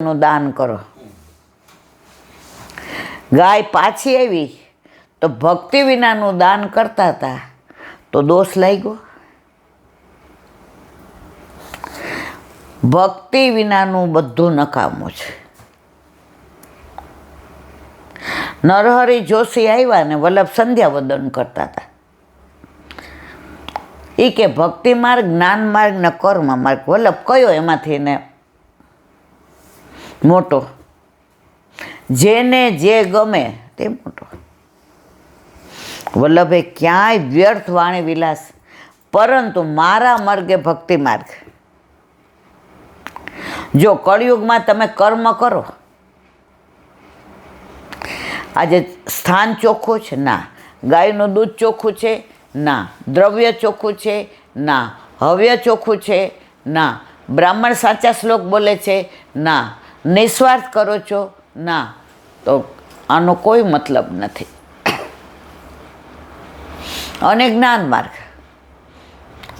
નું દાન કરો. ગાય પાછી આવી તો ભક્તિ વિનાનું દાન કરતા હતા તો દોષ લાગ્યો. ભક્તિ વિનાનું બધું નકામું છે. નરહરી જોશી આવ્યા ને વલ્લભ સંધ્યાવંદન કરતા હતા. એ કે ભક્તિ માર્ગ, જ્ઞાન માર્ગ ને કર્મ માર્ગ, વલ્લભ કયો એમાંથી ને મોટો? જેને જે ગમે તે મોટો. વલ્લભે ક્યાંય વ્યર્થ વાણી વિલાસ, પરંતુ મારા માર્ગે ભક્તિ માર્ગ. જો કળિયુગમાં તમે કર્મ કરો, આજે સ્થાન ચોખ્ખું છે ના, ગાયનું દૂધ ચોખ્ખું છે ના, દ્રવ્ય ચોખ્ખું છે ના, હવ્ય ચોખ્ખું છે ના, બ્રાહ્મણ સાચા શ્લોક બોલે છે ના, નિસ્વાર્થ કરો છો ના, તો આનો કોઈ મતલબ નથી. અને જ્ઞાન માર્ગ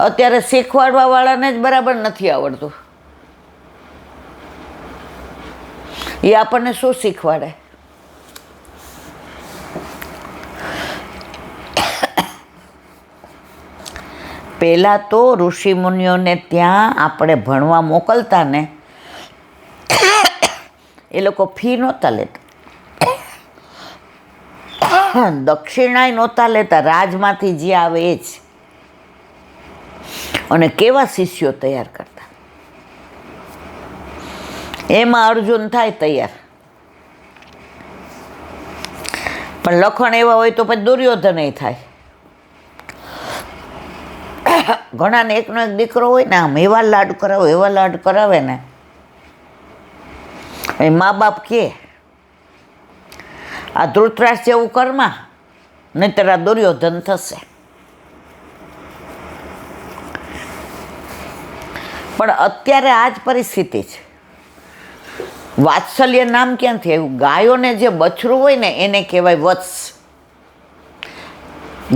અત્યારે શીખવાડવા વાળાને જ બરાબર નથી આવડતું. એ આપણને શું શીખવાડે? પહેલાં તો ઋષિ મુનિઓને ત્યાં આપણે ભણવા મોકલતા ને એ લોકો ફી નહોતા લેતા, દક્ષિણાય નહોતા લેતા, રાજમાંથી જે આવે એ જ. અને કેવા શિષ્યો તૈયાર કરતા. એમાં અર્જુન થાય તૈયાર, પણ લખણ એવા હોય તો પછી દુર્યોધન થાય. ઘણાને એકનો એક દીકરો હોય ને, આમ એવા લાડ કરાવે, એવા લાડ કરાવે ને, એ મા બાપ કે આ ધૃતરાષ્ટ્ર જેવું કર્મા, નહીંતર આ દુર્યોધન થશે. પણ અત્યારે આ જ પરિસ્થિતિ છે. વાત્સલ્ય નામ ક્યાંથી આવ્યું? ગાયોને જે બછરું હોય ને એને કહેવાય વત્સ,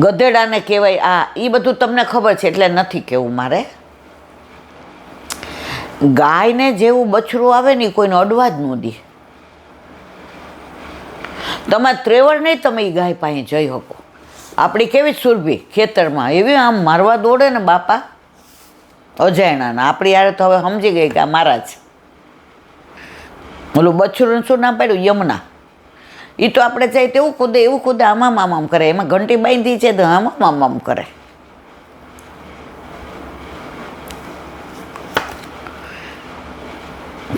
ગધેડાને કહેવાય આ. એ બધું તમને ખબર છે એટલે નથી કહેવું મારે. ગાયને જેવું બછરું આવે ને કોઈને અડવા જ ન દે. તમારે ત્રેવડ નહીં, તમે એ ગાય પાસે જઈ શકો. આપણી કેવી સુરભી ખેતરમાં, એવી આમ મારવા દોડે ને બાપા અજાયણાના. આપણી યારે તો હવે સમજી ગઈ કે આ મારા જ. ઓલું બછરું શું ના પાડ્યું? યમુના. એ તો આપણે જાય તેવું કૂદે, એવું કૂદે, આમામ આમામ કરે. એમાં ઘંટી બાંધી છે તો આમામ આમામ કરે.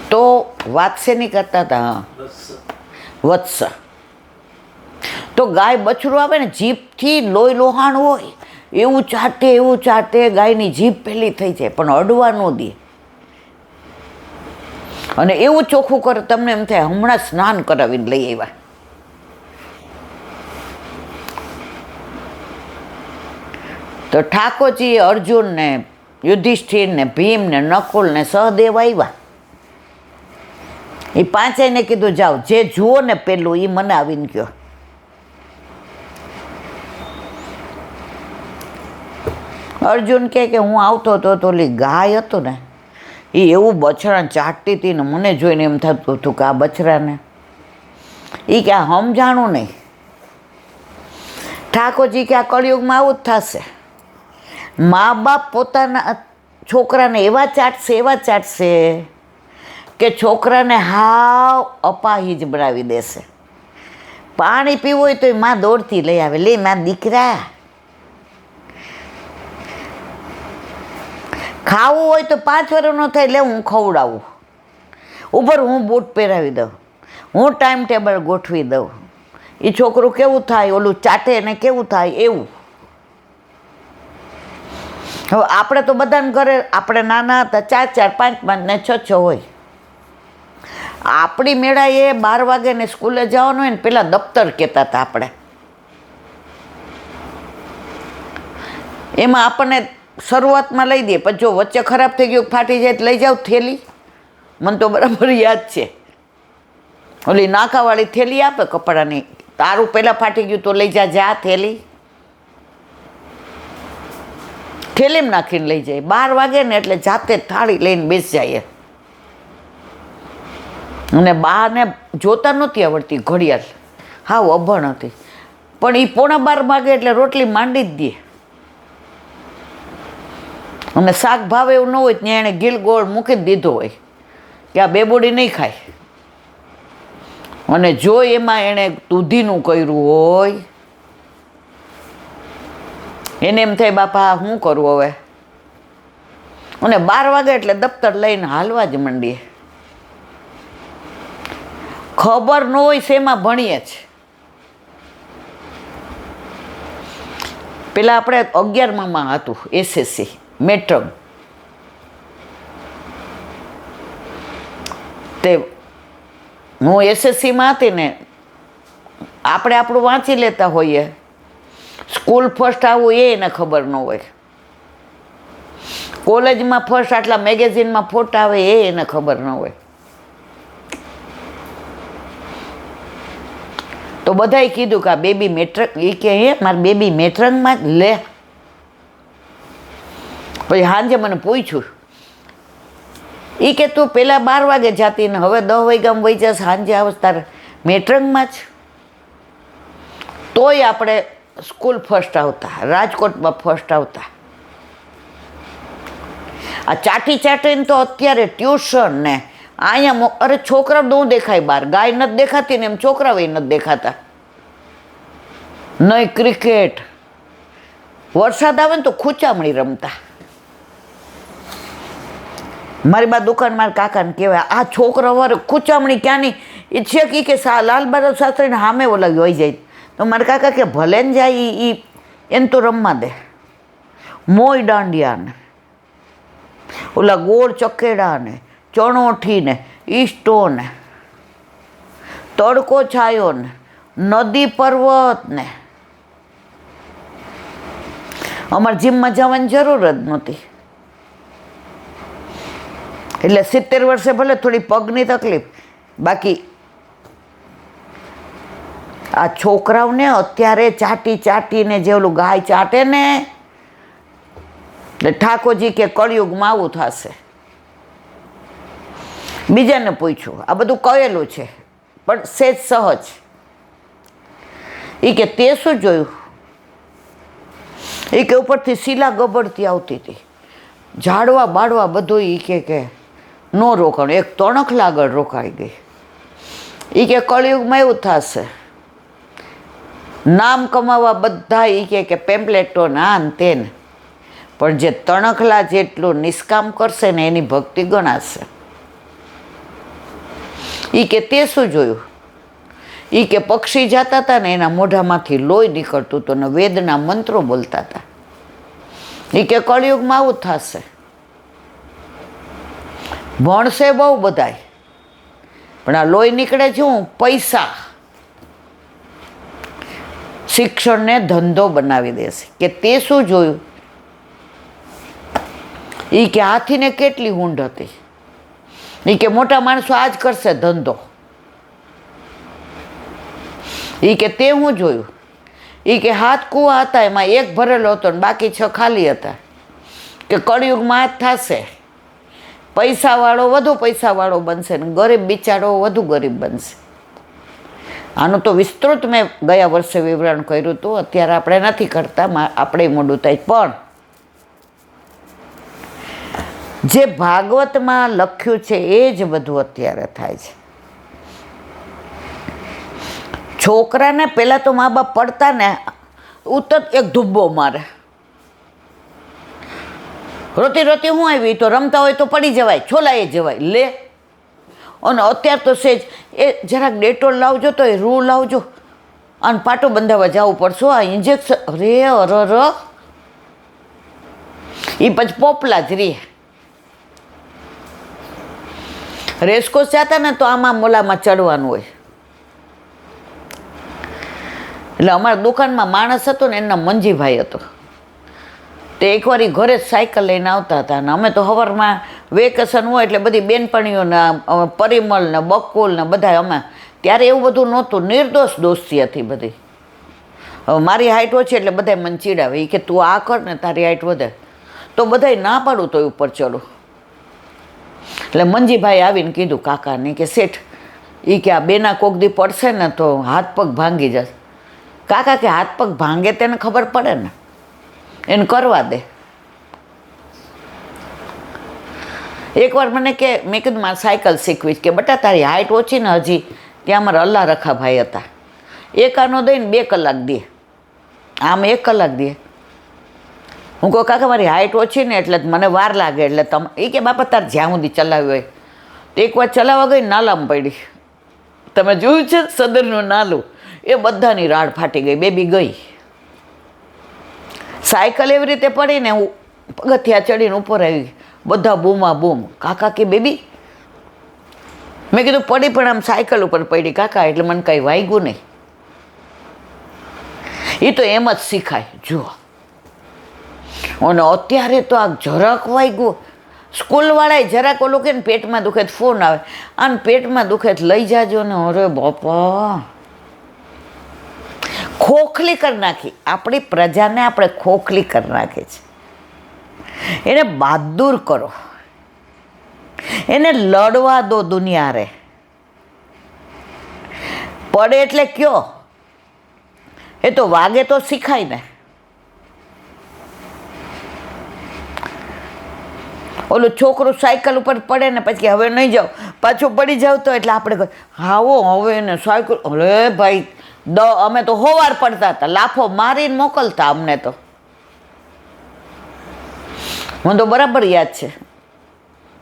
તો વાત શેની કરતા હતા? હા, વત્સ. તો ગાય બછરું આવે ને, જીભથી લોહી લોહાણ હોય એવું ચાટે, એવું ચાટે, ગાયની જીભ પેલી થઈ જાય, પણ અડવા ન દે. અને એવું ચોખ્ખું કરે, તમને એમ થાય હમણાં સ્નાન કરાવીને લઈ આવ્યા. તો ઠાકોરજીએ અર્જુનને, યુધિષ્ઠિરને, ભીમને, નકુલને, સહદેવ આવ્યા. એ પાંચેયને કીધું જાઓ, જે જુઓ ને પેલું એ મને આવીને કહો. અર્જુન કે હું આવતો હતો તો ઓલી ગાય હતો ને એ એવું બછડાને ચાટતી હતી ને મને જોઈને એમ થતું હતું કે આ બછડાને એ કે આ સમજાણું નહીં. ઠાકોરજી કે આ કળિયુગમાં આવું જ થશે. મા બાપ પોતાના છોકરાને એવા ચાટશે કે છોકરાને હાવ અપાહિજ બનાવી દેશે. પાણી પીવું હોય તો એ માં દોડતી લઈ આવે, લે માં દીકરા. ખાવું હોય તો 5 વર્ષનો થાય, લે હું ખવડાવું. ઉપર હું બૂટ પહેરાવી દઉં, હું ટાઈમ ટેબલ ગોઠવી દઉં. એ છોકરું કેવું થાય, ઓલું ચાટે ને કેવું થાય એવું. હવે આપણે તો બધાને ઘરે, આપણે નાના હતા 4 5 ને 6 હોય. આપણી મેળાએ 12 વાગે ને સ્કૂલે જવાનું હોય ને પેલા દફતર કહેતા હતા આપણે. એમાં આપણને શરૂઆતમાં લઈ દે, પછી જો વચ્ચે ખરાબ થઈ ગયું, ફાટી જાય લઈ જાઓ થેલી. મને તો બરાબર યાદ છે, ઓલી નાકાવાળી થેલી આપે કપડાની, તારું પહેલાં ફાટી ગયું તો લઈ જા થેલી. થેલીમાં નાખીને લઈ જાય. 12 વાગે ને એટલે જાતે થાળી લઈને બેસી જાય. અને બાને જોતા નહોતી આવડતી ઘડિયાળ, હાવ અભણ હતી, પણ એ 11:15 વાગે એટલે રોટલી માંડી જ દે. અને શાક ભાવે એવું ન હોય ત્યાં એણે ગીલ ગોળ મૂકી જ દીધો હોય કે આ બેબોડી નહીં ખાય. અને જો એમાં એણે દૂધીનું કર્યું હોય એને એમ થાય બાપા શું કરવું હવે. અને 12 વાગે એટલે દફતર લઈને હાલવા જ માંડીએ. ખબર ન હોય શેમાં ભણીએ જ. પેલા આપણે 11માં હતું SSC મેટ્રમ, તે હું SSCમાં હતી ને, આપણે આપણું વાંચી લેતા હોઈએ, સ્કૂલ ફર્સ્ટ આવું એ એને ખબર ન હોય, કોલેજમાં ફર્સ્ટ આટલા મેગેઝિનમાં ફોટા આવે એ એને ખબર ન હોય. તો બધાએ કીધું કે આ બેબી મેટ્રક, એ કે હે મારી બેબી મેટ્રકમાં જ લે. પછી સાંજે મને પૂછ્યું, એ કે તું પહેલાં 12 વાગે જાતી ને હવે 10 વાગ્યામાં વહી જશે, સાંજે આવશ તારે મેટ્રકમાં જ. તોય આપણે સ્કૂલ ફર્સ્ટ આવતા, રાજકોટમાં ફર્સ્ટ આવતા. આ ચાટી ચાટીને તો અત્યારે ટ્યુશન ને અહીંયા અરે છોકરા ન દેખાય બહાર, ગાય નથી દેખાતી ને એમ છોકરાઓ નથી દેખાતા. નહીં ક્રિકેટ, વરસાદ આવે ને તો ખૂચામણી રમતા. મારી બા દુકાન મારા કાકાને કહેવાય, આ છોકરા વારે ખૂચામણી ક્યાંની એ છે કે લાલ બહાદુર શાસ્ત્રીને સામે ઓલા જોઈ જાય. તો મારા કાકા કે ભલે ને જાય એ એને તો રમવા દે. મોય દાંડિયા ને ઓલા ગોળ ચકેડા ને ચણોઠી ને ઈસ્ટો ને તડકો છાયો ને નદી પર્વત ને, અમારે જીમમાં જવાની જરૂર જ નહોતી. એટલે 70 વર્ષે ભલે થોડી પગની તકલીફ, બાકી આ છોકરાઓને અત્યારે ચાટી ચાટીને જે ઓલું ગાય ચાટે ને, એટલે ઠાકોરજી કે કળિયુગમાં આવું થશે. બીજાને પૂછ્યું, આ બધું કહેલું છે પણ સહેજ સહજ. એ કે તે શું જોયું? એ કે ઉપરથી શીલા ગબડતી આવતી હતી, ઝાડવા બાળવા બધું. એ કે ન રોકાણું, એક તણખલા આગળ રોકાઈ ગઈ. એ કે કળિયુગમાં એવું થશે, નામ કમાવા બધા એ કે પેમ્પલેટો ના તેને, પણ જે તણખલા જેટલું નિષ્કામ કરશે ને એની ભક્તિ ગણાશે. એ કે તે શું જોયું? એ કે પક્ષી જતા હતા ને એના મોઢામાંથી લોહી નીકળતું હતું ને વેદના મંત્રો બોલતા હતા. એ કે કળિયુગમાં આવું થશે. ભણશે બહુ બધાય, પણ આ લોહી નીકળે છે હું પૈસા. શિક્ષણને ધંધો બનાવી દેશે. કે તે શું જોયું? એ કે હાથીને કેટલી ઊંડ હતી. એ કે મોટા માણસો આ જ કરશે ધંધો. એ કે તે હું જોયું? એ કે 7 કૂવા હતા, એમાં 1 ભરેલો હતો ને બાકી 6 ખાલી હતા. કે કળિયુગમાં આ જ થશે, પૈસાવાળો વધુ પૈસાવાળો બનશે ને ગરીબ બિચારો વધુ ગરીબ બનશે. આનું તો વિસ્તૃત મેં ગયા વર્ષે વિવરણ કર્યું હતું, અત્યારે આપણે નથી કરતા, આપણે મોડું થાય. પણ જે ભાગવતમાં લખ્યું છે એ જ બધું અત્યારે થાય છે. છોકરાને પહેલાં તો મા બાપ પડતા ને ઉતર એક ધુબ્બો મારે, રોતી રોતી હું આવી, તો રમતા હોય તો પડી જવાય, છોલાઈ જવાય લે. અને અત્યારે તો સેજ એ જરાક ડેટોલ લાવજો તો એ રૂ લાવજો અને પાટો બંધાવવા જવું પડશે. આ ઇન્જેક્શન અરે અરર, એ પછી પોપલા જ રે. રેસકોસ જતા ને તો આમાં મોલામાં ચડવાનું હોય. એટલે અમારા દુકાનમાં માણસ હતો ને એના મંજીભાઈ હતો, તે એકવાર એ ઘરે જ સાયકલ લઈને આવતા હતા. અને અમે તો સવારમાં વેકેશન હોય એટલે બધી બેનપણીઓના પરિમલ ને બકુલ ને બધા, અમે ત્યારે એવું બધું નહોતું, નિર્દોષ દોસ્તી હતી બધી. હવે મારી હાઇટ ઓછી એટલે બધા મને ચીડાવે, એ કે તું આ કર ને તારી હાઇટ વધે, તો બધાય ના પાડું તો ઉપર ચડું. એટલે મંજીભાઈ આવીને કીધું કાકાને કે શેઠ એ કે આ બેના કોક દી પડશે ને તો હાથ પગ ભાંગી જશે. કાકા કે હાથ પગ ભાંગે તેને ખબર પડે ને, એને કરવા દે. એકવાર મને કે મેં કીધું મારે સાયકલ શીખવીશ. કે બટા તારી હાઇટ ઓછી ને હજી. ત્યાં અમારા અલ્લા રખાભાઈ હતા. એક આનો દઈને 2 કલાક દે, આમ 1 કલાક દે. હું કહું કાકા મારી હાઇટ ઓછી ને એટલે મને વાર લાગે એટલે તમે. એ કે બાપા તારે જ્યાં સુધી ચલાવ્યું હોય. તો એકવાર ચલાવવા ગઈ નાલામાં પડી. તમે જોયું છે સદરનું નાલું, એ બધાની રાડ ફાટી ગઈ, બેબી ગઈ. સાયકલ એવી રીતે પડીને હું પગથિયા ચડીને ઉપર આવી. બધા બૂમા બૂમ. કાકા કે બેબી. મેં કીધું પડી પણ આમ સાયકલ ઉપર પડી કાકા, એટલે મને કાંઈ વાગ્યું નહીં. એ તો એમ જ શીખાય. જુઓ, અને અત્યારે તો આ જરાક વાગ્યું, સ્કૂલવાળાએ જરાક ઓલું કે ને પેટમાં દુખે ફોન આવે, આને પેટમાં દુખે લઈ જાજો ને. અરે બાપા, ખોખલી કરી નાખી આપણી પ્રજાને. આપણે ખોખલી કરી નાખી છે. એને બહાદુર કરો, એને લડવા દો દુનિયા રે. પડે એટલે કયો, એ તો વાગે તો શીખાય ને. ઓલું છોકરું સાયકલ ઉપર પડે ને પછી હવે નહીં જાઓ, પાછું પડી જાવ તો એટલે આપણે કહે હાવો હવે એને સાયકલ. અરે ભાઈ, અમે તો હોવાર પડતા હતા, લાફો મારીને મોકલતા અમને તો. મને તો બરાબર યાદ છે.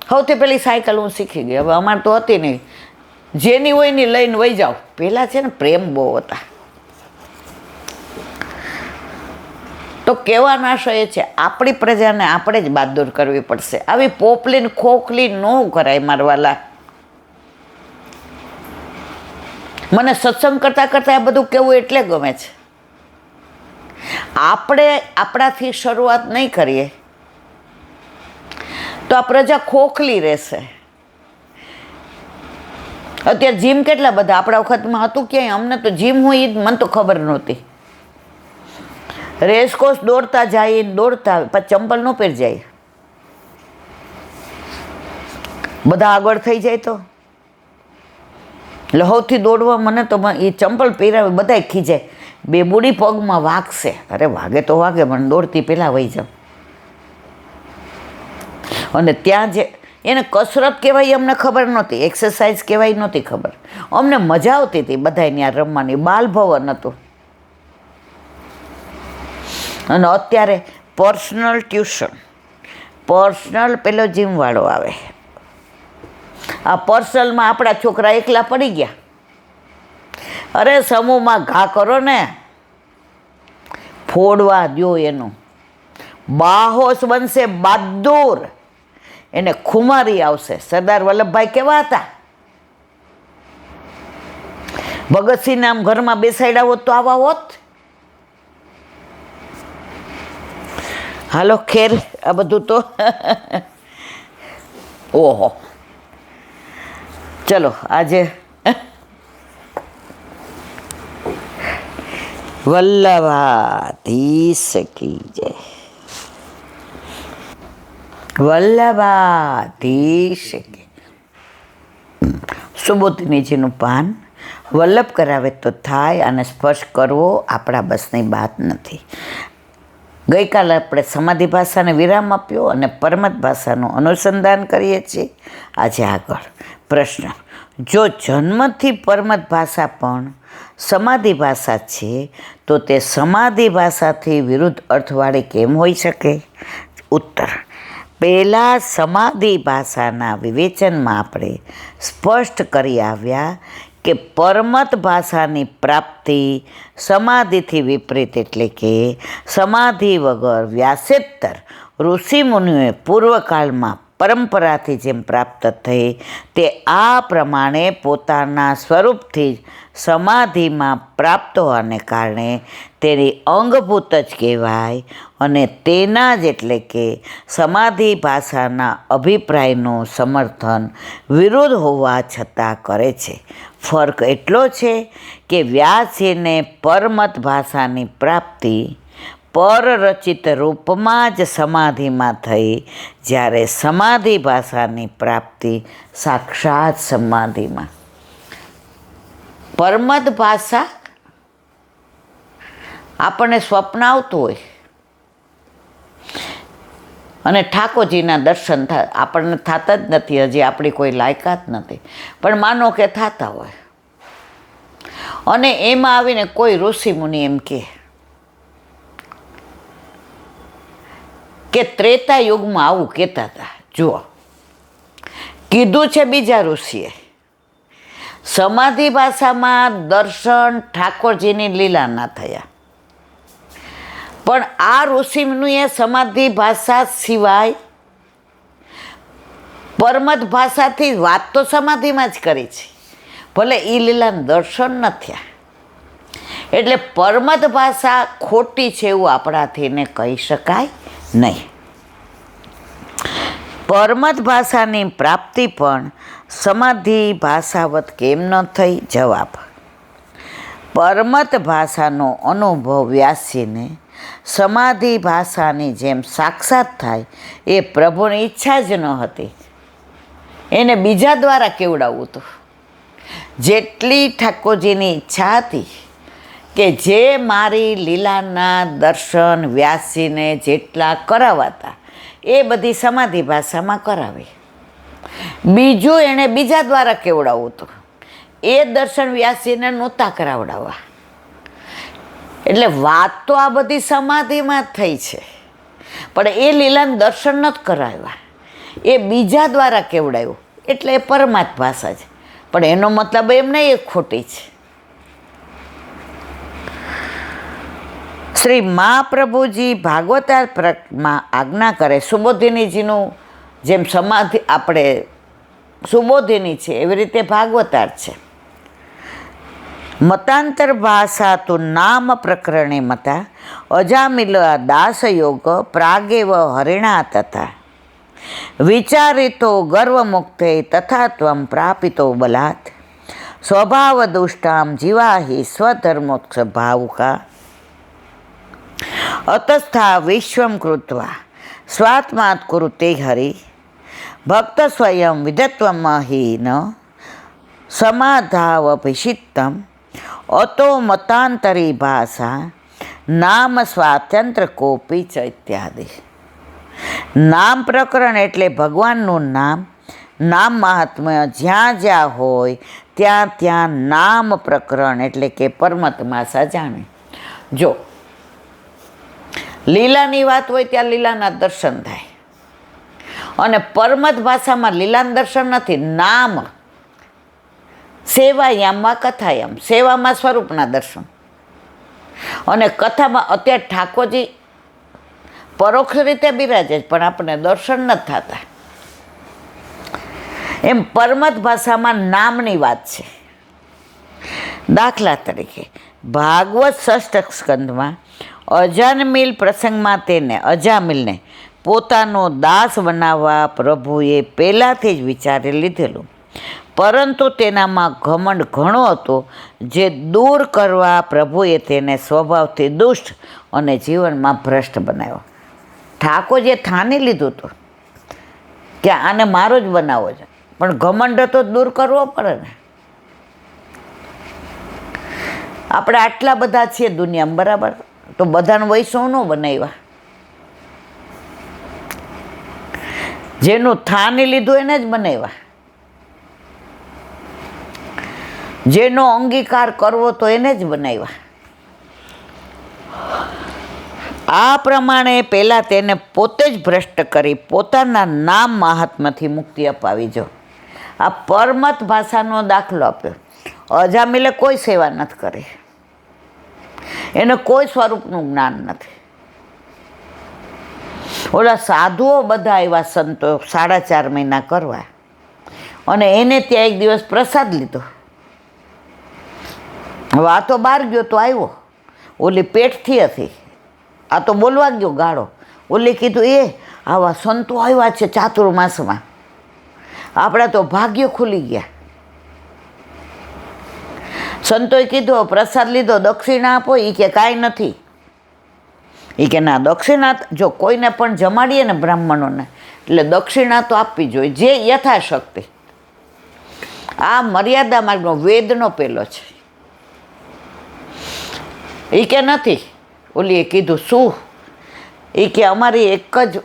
સૌથી પહેલી સાયકલ હું શીખી ગઈ. હવે અમારે તો હતી નહીં, જેની હોય ની લઈને વહી જાઓ. પહેલાં છે ને પ્રેમ બહુ હતા. તો કહેવાનો આશય એ છે આપણી પ્રજાને આપણે જ બહાદુર કરવી પડશે. આવી પોપલીને ખોખલી ન કરાય મારવાલા. મને સત્સંગ કરતાં કરતાં આ બધું કહેવું એટલે ગમે છે. આપણે આપણાથી શરૂઆત નહીં કરીએ તો આ પ્રજા ખોખલી રહેશે. અત્યારે જીમ કેટલા બધા, આપણા વખતમાં હતું ક્યાંય? અમને તો જીમ હોય એ મને તો ખબર નહોતી. રેસકોર્સ દોડતા જાય, દોડતા પછી ચંપલ ન પહેર જાય. બધા આગળ થઈ જાય તો લહોથી દોડવા. મને તો એ ચંપલ પહેરાવે બધા ખીજાય, બે બુડી પગમાં વાગશે. અરે વાગે તો વાગે, મને દોડતી પહેલાં વહી જાઉં. અને ત્યાં જે એને કસરત કહેવાય અમને ખબર નહોતી, એક્સરસાઇઝ કહેવાય નહોતી ખબર. અમને મજા આવતી હતી બધાને ત્યાં રમવાની. બાલભવન હતું. અને અત્યારે પર્સનલ ટ્યુશન, પર્સનલ પેલો જીમવાળો આવે. આ પર્સનલમાં આપણા છોકરા એકલા પડી ગયા. અરે સમૂહમાં ઘા કરો ને, ફોડવા દો એનું. બાહોશ બનશે, બહાદુર. એને ખુમારી આવશે. સરદાર વલ્લભભાઈ કેવા હતા? ભગતસિંહને આમ ઘરમાં બેસાડ્યા હોત તો આવા હોત? હાલો ખેર, આ બધું તો ઓહો. ચલો આજે વલ્લભાધીશ કી જય. વલ્લભાધીશ કી. સુબોધનીજીનું પાન વલ્લભ કરાવે તો થાય, અને સ્પર્શ કરવો આપણા બસની વાત નથી. ગઈકાલે આપણે સમાધિ ભાષાને વિરામ આપ્યો અને પરમત ભાષાનું અનુસંધાન કરીએ છીએ. આજે આગળ પ્રશ્ન: જો જન્મથી પરમત ભાષા પણ સમાધિ ભાષા છે તો તે સમાધિ ભાષાથી વિરુદ્ધ અર્થવાળી કેમ હોઈ શકે? ઉત્તર: પહેલાં સમાધિ ભાષાના વિવેચનમાં આપણે સ્પષ્ટ કરી આવ્યા કે પરમત ભાષાની પ્રાપ્તિ સમાધિથી વિપરીત, એટલે કે સમાધિ વગર વ્યાસેત્તર ઋષિમુનિઓએ પૂર્વકાળમાં પરંપરાથી જેમ પ્રાપ્ત થઈ તે આ પ્રમાણે પોતાના સ્વરૂપથી જ સમાધિમાં પ્રાપ્ત હોવાને કારણે તેની અંગભૂત જ કહેવાય. અને તેના જ એટલે કે સમાધિ ભાષાના અભિપ્રાયનું સમર્થન વિરોધ હોવા છતાં કરે છે. ફરક એટલો છે કે વ્યાસજીને પરમત ભાષાની પ્રાપ્તિ પરરચિત રૂપમાં જ સમાધિમાં થઈ, જ્યારે સમાધિ ભાષાની પ્રાપ્તિ સાક્ષાત સમાધિમાં. પરમત ભાષા આપણને સ્વપ્ન આવતું હોય અને ઠાકોરજીના દર્શન થાય, આપણને થતા જ નથી, હજી આપણી કોઈ લાયકાત નથી, પણ માનો કે થતા હોય અને એમાં આવીને કોઈ ઋષિમુનિ એમ કે ત્રેતા યુગમાં આવું કહેતા હતા. જુઓ, કીધું છે બીજા ઋષિએ, સમાધિ ભાષામાં દર્શન ઠાકોરજીની લીલાના થયા, પણ આ ઋષિમુનિએ સમાધિ ભાષા સિવાય પરમત ભાષાથી વાત તો સમાધિમાં જ કરી છે, ભલે એ લીલાના દર્શન ન થયા. એટલે પરમત ભાષા ખોટી છે એવું આપણાથી ને કહી શકાય નહીં. પરમત ભાષાની પ્રાપ્તિ પણ સમાધિ ભાષાવત કેમ ન થઈ? જવાબ, પરમત ભાષાનો અનુભવ વ્યાસીને સમાધિ ભાષાની જેમ સાક્ષાત થાય એ પ્રભુની ઈચ્છા જ ન હતી, એને બીજા દ્વારા કેવડાવવું હતું. જેટલી ઠાકોરજીની ઈચ્છા હતી કે જે મારી લીલાના દર્શન વ્યાસીને જેટલા કરાવાતા એ બધી સમાધિ ભાષામાં કરાવે, બીજું એણે બીજા દ્વારા કેવડાવવું હતું, એ દર્શન વ્યાસીને નહોતા કરાવડાવવા. એટલે વાત તો આ બધી સમાધિમાં જ થઈ છે, પણ એ લીલાના દર્શન નથી કરાવ્યા, એ બીજા દ્વારા કેવડાવ્યું, એટલે એ પરમાત્મા ભાષા છે. પણ એનો મતલબ એમ નહીં એ ખોટી છે. શ્રી મહાપ્રભુજી ભાગવતામાં આજ્ઞા કરે, સુબોધિનીજીનું જેમ સમાધિ આપણે સુબોધિની છે એવી રીતે ભાગવતાર છે. મતાંતર ભાષા તો નામ પ્રકરણે મતા અજામિલ દાસયોગ પ્રાગેવ હરિણા તથા વિચારિતો ગર્વમુક્તે તથા ત્વમ પ્રાપિતો બલાત સ્વભાવ દુષ્ટામ જીવાહી સ્વધર્મોક્ષ ભાવુકા અતસ્થા વિશ્વમ કૃત્વા સ્વાત્માત કુરુતે હરિ ભક્ત સ્વયં વિધત્વમહીન સમાધાવભિષિત્તમ અતો મતાંતરી ભાષા નામ સ્વાતંત્ર કોપી ચ ઇત્યાદિ. નામ પ્રકરણ એટલે ભગવાનનું નામ, નામ મહાત્મ્ય જ્યાં જ્યાં હોય ત્યાં ત્યાં નામ પ્રકરણ એટલે કે પરમત ભાષા જાણે. જો લીલાની વાત હોય ત્યાં લીલાના દર્શન થાય, અને પરમત ભાષામાં લીલાના દર્શન નથી, નામ સેવાયામમાં કથાયામ, સેવામાં સ્વરૂપના દર્શન, અને કથામાં અત્યારે ઠાકોરજી પરોક્ષ રીતે બિરાજે પણ આપણને દર્શન નથી થતા. એમ પરમત ભાષામાં નામની વાત છે. દાખલા તરીકે ભાગવત ષષ્ઠ સ્કંદમાં અજામિલ પ્રસંગમાં તેને અજામિલને પોતાનો દાસ બનાવવા પ્રભુએ પહેલાંથી જ વિચારી લીધેલું, પરંતુ તેનામાં ઘમંડ ઘણો હતો જે દૂર કરવા પ્રભુએ તેને સ્વભાવથી દુષ્ટ અને જીવનમાં ભ્રષ્ટ બનાવ્યો. ઠાકોરજીએ ઠાની લીધું હતું કે આને મારો જ બનાવો છે, પણ ઘમંડ તો દૂર કરવો પડે ને. આપણે આટલા બધા છીએ દુનિયામાં, બરાબર, તો બધાને વૈષ્ણવ ન બનાવ્યા. જેનું થાની લીધું એને જ બનાવ્યા, જેનો અંગીકાર કરવો તો એને જ બનાવ્યા. આ પ્રમાણે પહેલાં તેને પોતે જ ભ્રષ્ટ કરી પોતાના નામ મહાત્માથી મુક્તિ અપાવી. જો આ પરમત ભાષાનો દાખલો આપ્યો. અજામિલે કોઈ સેવા નથી કરી, એને કોઈ સ્વરૂપનું જ્ઞાન નથી. ઓલા સાધુઓ બધા એવા સંતો 4.5 મહિના કરવા, અને એને ત્યાં એક દિવસ પ્રસાદ લીધો. હવે આ તો બહાર ગયો તો આવ્યો, ઓલી પેટથી હતી, આ તો બોલવા ગયો ગાળો. ઓલી કીધું એ આવા સંતો આવ્યા છે ચાતુર્માસમાં, આપણા તો ભાગ્ય ખુલી ગયા. સંતોએ કીધું પ્રસાદ લીધો, દક્ષિણા આપો. એ કે કાંઈ નથી. એ કે ના, દક્ષિણા જો કોઈને પણ જમાડીએ ને બ્રાહ્મણોને એટલે દક્ષિણા તો આપવી જોઈએ, જે યથાશક્તિ. આ મર્યાદા માર્ગનો વેદનો પેલો છે. એ કે નથી. ઓલીએ કીધું શું? એ કે અમારી એક જ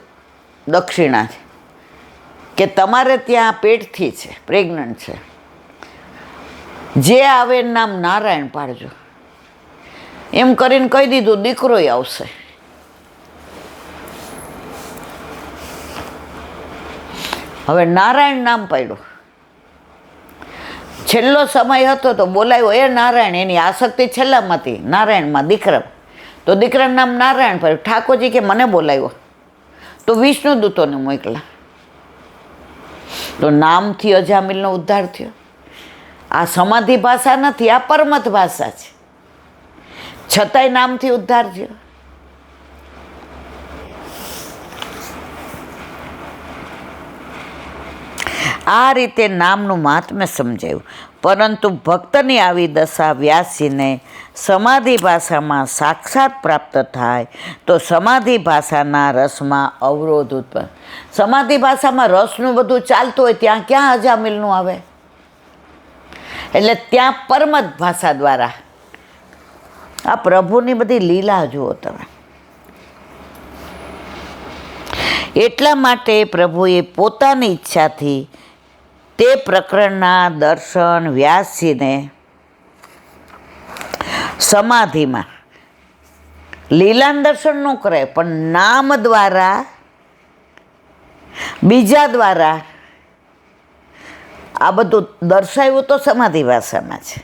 દક્ષિણા છે કે તમારે ત્યાં પેટથી છે, પ્રેગ્નન્ટ છે, જે આવે એનું નામ નારાયણ પાડજો. એમ કરીને કહી દીધું દીકરોય આવશે. હવે નારાયણ નામ પાડ્યું. છેલ્લો સમય હતો તો બોલાવ્યો એ નારાયણ, એની આસક્તિ છેલ્લામાં હતી નારાયણમાં, દીકરા. તો દીકરાનું નામ નારાયણ પાડ્યું. ઠાકોરજી કે મને બોલાવ્યો તો વિષ્ણુ દૂતોને મોકલા. તો નામથી અજામિલનો ઉદ્ધાર થયો. આ સમાધિ ભાષા નથી, આ પરમત ભાષા છે, છતાંય નામથી ઉદ્ધાર થયો. આ રીતે નામનું મહાત્મ્ય સમજાયું. પરંતુ ભક્તની આવી દશા વ્યાસજીને સમાધિ ભાષામાં સાક્ષાત પ્રાપ્ત થાય તો સમાધિ ભાષાના રસમાં અવરોધ ઉત્પન્ન. સમાધિ ભાષામાં રસનું બધું ચાલતું હોય ત્યાં ક્યાં અજામિલનું આવે? એટલે ત્યાં પરમત ભાષા દ્વારા આ પ્રભુની બધી લીલા જુઓ તમે. એટલા માટે પ્રભુએ પોતાની ઈચ્છાથી તે પ્રકરણના દર્શન વ્યાસજીને સમાધિમાં, લીલાનું દર્શન ન કરાય પણ નામ દ્વારા, બીજા દ્વારા આ બધું દર્શાવ્યું તો સમાધિ ભાષામાં છે.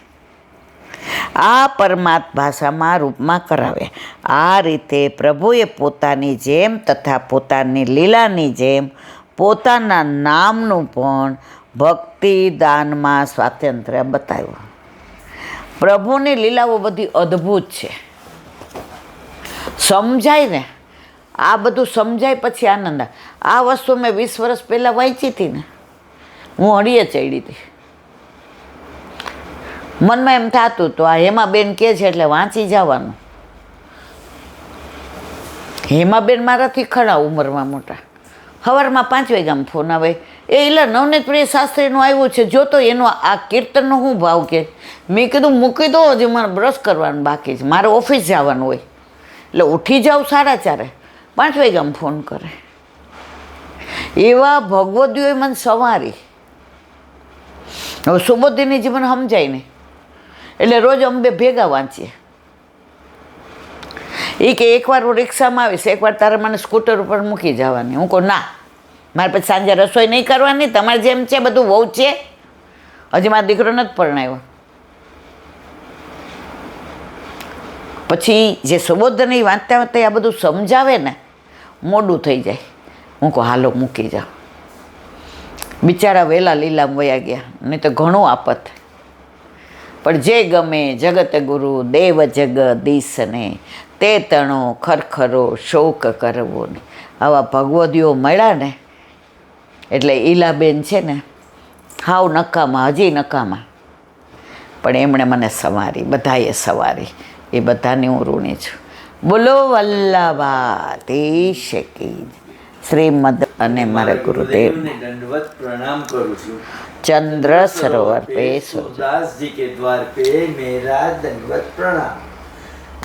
આ પરમાત્મા ભાષામાં રૂપમાં કરાવે. આ રીતે પ્રભુએ પોતાની જેમ તથા પોતાની લીલાની જેમ પોતાના નામનું પણ ભક્તિ દાનમાં સ્વાતંત્ર્ય બતાવ્યું. પ્રભુની લીલાઓ બધી અદ્ભુત છે. સમજાય ને, આ બધું સમજાય પછી આનંદ આવે. આ વસ્તુ મેં 20 વર્ષ પહેલાં વાંચી હતી ને, હું હળીએ ચડી હતી. મનમાં એમ થતું તો આ હેમાબેન કહે છે એટલે વાંચી જવાનું. હેમાબેન મારાથી ખરા ઉંમરમાં મોટા. સવારમાં 5 વાગ્યામાં ફોન આવે, એ એટલે નવનીત પ્રિય શાસ્ત્રીનું આવ્યું છે, જોતો એનો આ કીર્તનનો શું ભાવ કે. મેં કીધું મૂકી દો, હજી મારે બ્રશ કરવાનું બાકી છે, મારે ઓફિસ જવાનું હોય. એટલે ઉઠી જાઉં 4:30, 5 વાગ્યામાં ફોન કરે. એવા ભગવદીઓએ મને સવારી. હવે સુબોધીની મને સમજાય નહીં, એટલે રોજ અમે ભેગા વાંચીએ. એ કે એકવાર હું રિક્ષામાં આવીશ, એકવાર તારે મને સ્કૂટર ઉપર મૂકી જવાની. હું કહું ના, મારે પછી સાંજે રસોઈ નહીં કરવાની, તમારે જેમ છે બધું વહુ છે. હજી મારો દીકરો નથી પરણાવ્યો. પછી જે સુબોધની વાંચતા વાંચતા આ બધું સમજાવે ને, મોડું થઈ જાય. હું કહું હાલો મૂકી જાઓ. બિચારા વહેલા લીલામાં વયા ગયા, નહીં તો ઘણું આપત. પણ જે ગમે જગત ગુરુ દેવ જગદીશને, તે તણો ખરખરો શોક કરવો ને. આવા ભગવદીઓ મળ્યા ને એટલે ઈલાબેન છે ને હાવ નકામા, હજી નકામા, પણ એમણે મને સવારી, બધાએ સવારી. એ બધાની હું ઋણી છું. બોલો વલ્લભાધીશ કી શ્રીમદ. અને મારા ગુરુદેવને दंडवत प्रणाम करूँ छू. ચંદ્ર સરોવર पे सूरदास जी के द्वार पे मेरा दंडवत प्रणाम.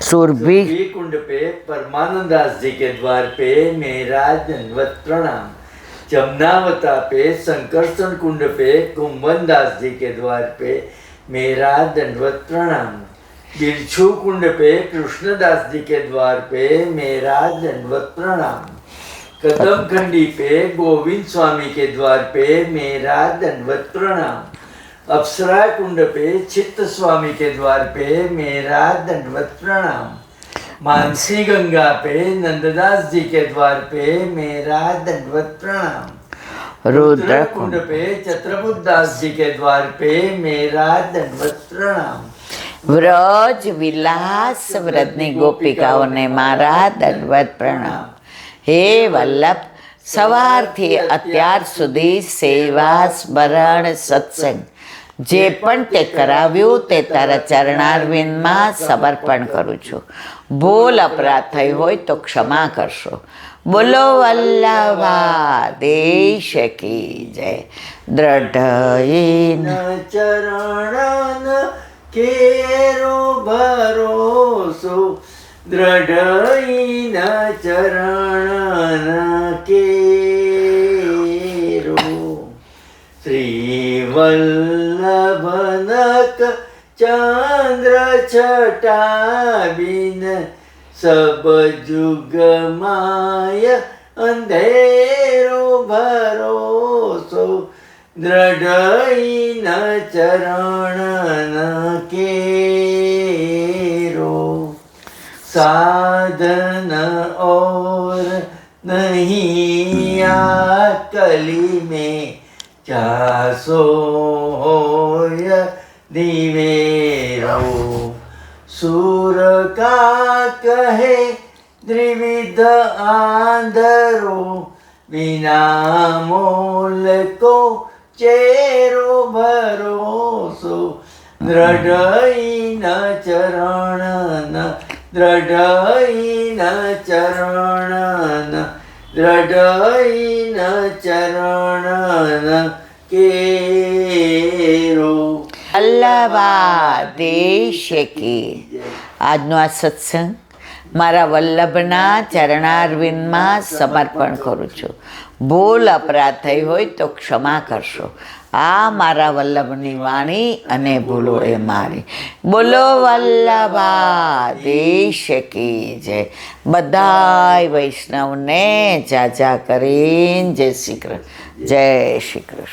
सुरभि कुंड पे परमानंद दास जी के द्वार पे मेरा दंडवत प्रणाम. जमुनावता पे संकर्षण कुंड पे कुंभन दास जी के द्वार पे मेरा दंडवत प्रणाम. बिरछू कुंड पे कृष्णदास जी के द्वार पे मेरा दंडवत प्रणाम. कदम खंडी पे गोविंद स्वामी के द्वार पे मेरा दंडवत प्रणाम. अप्सरा कुंड पे चित्त स्वामी के द्वार पे मेरा दंडवत प्रणाम. मानसी गंगा पे नंददास जी के द्वार पे मेरा दंडवत प्रणाम. रुद्र कुंड पे छत्रपुत्र दास जी के द्वार पे मेरा दंडवत प्रणाम. વ્રજ વિલાસ વ્રજની ગોપિકાઓને મારા દંડવત પ્રણામ. હે વલ્લભ, સવારથી અત્યાર સુધી સેવા સ્મરણ સત્સંગ જે પણ તે કરાવ્યું તે તારા ચરણારવિંદમાં સમર્પણ કરું છું. ભૂલ અપરાધ થઈ હોય તો ક્ષમા કરશો. બોલો વલ્લભાધીશ કી જય. દ્રઢ ચરણ કેરો ભરોસો દ્રઢઈન ચરણ કેરો શ્રી વલ્લભનક ચંદ્ર છટા બિન સબ જુગ માય અંધેરો ભરોસો દ્રઢઈન ચરણ કેરો साधन और नहीं आ कली में चासो होय दिवेरो सूर का कहे त्रिविध आंधरो बिना मोल को चेरो भरोसो દ્રઢઈન ચરણ દ્રઢઈન ચરણ દ્રઢઈન ચરણ કેરો વલ્લભાદેશ કી. આજનો આ સત્સંગ મારા વલ્લભના ચરણારવિંદમાં સમર્પણ કરું છું. ભૂલ અપરાધ થઈ હોય તો ક્ષમા કરશો. આ મારા વલ્લભની વાણી અને ભૂલો એ મારી. બોલો વલ્લભાદેશ કી જય. બધાય વૈષ્ણવને જાજા કરીને જય શ્રી કૃષ્ણ. જય શ્રી કૃષ્ણ.